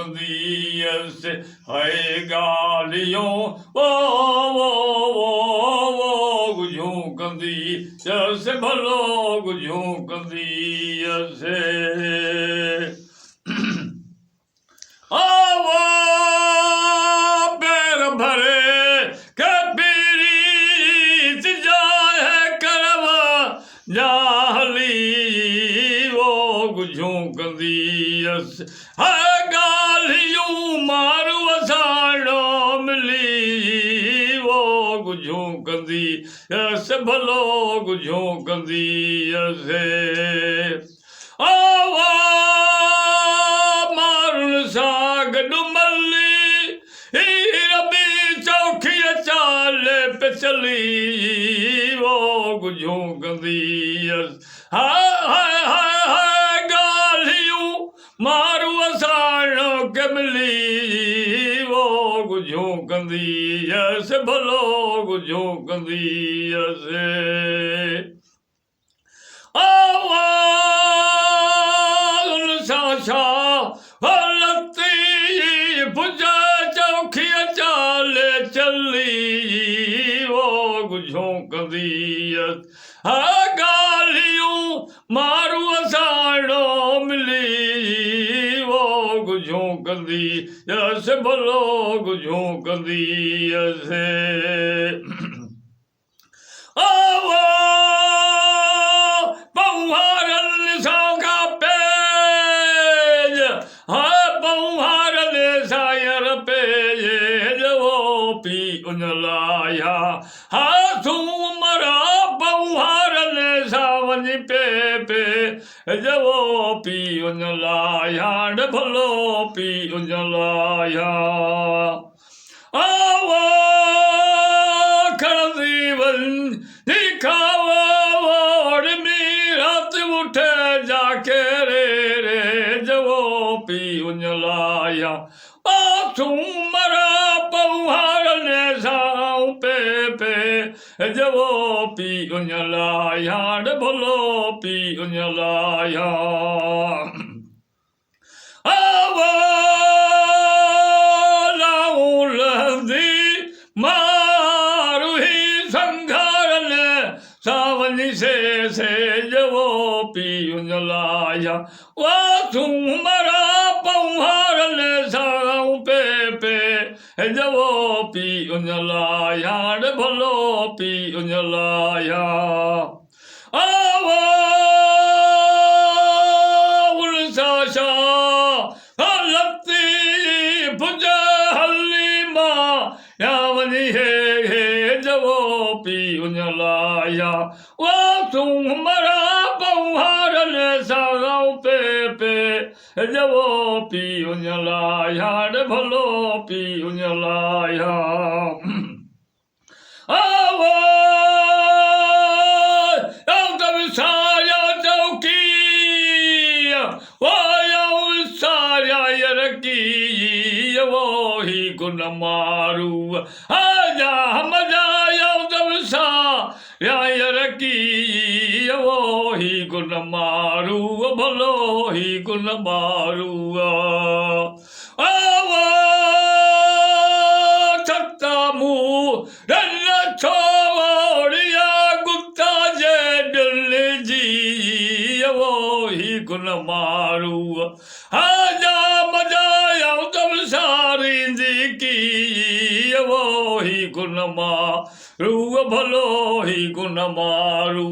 कंदी से है गालियों वो गुझूं कंदी से भलो गुझूं कंदी से आवा पैर भरे कबीरी जाए करवा जाहली वो गुझूं कंदीस है गालियूं मारू असाड़ो मिली वो गुझूं कंदी भलो गुझूं कंदी आवा मारुन साग डुमली रबी चौखी चाले पे चली वो गुझूं कंदी हाय गालियूं मारू असाड़ो के मिली वो गुझूं कंदी भलो गुझूं कंदी आवाज़ साशा हलती भुजा चौखी चाले चली वो गुझूं कंदी गालियूं मारू असाड़ो मिली वो गुझूं कंदी भलो गुझूं कंदी पौहारन सागा पेज पौहारन सायर पेज वो पी उन लाया हाथों मरा पौहारन सावन पे जवो पी उन लाया भलो पी उन लाया आवा खरदीवन दिखावा और मीरात उठे जाके रे जवो पी उन लाया तू मरा पौहारन साऊ पे जवो पी उन लाया भलो पी उन लाया आवा मारू ही संघारन सावन से जवो पी उन लाया वो तुम मरा पौहारन साऊ पे जवो पी उन लाया भलो पी उन लाया आवा उन साशा हलती भुजा हल्ली माँ यावनी है जवो पी उन लाया वो तुम मरा पौहारन साऊ पे जवो पी उन लाया भलो पी उन लाया आवा साया चौकी वो साया यरकी वो ही गुन मारू आजा हम जाया तब सा यरकी वो ही गुन मारू भलो ही गुन मारू आवा छत्ता मुँह रन छोड़िया गुप्ता जे दिल जी वो ही गुन मारू आजा मजाया तब सारी की वो ही गुन मारू भलो ही गुन मारू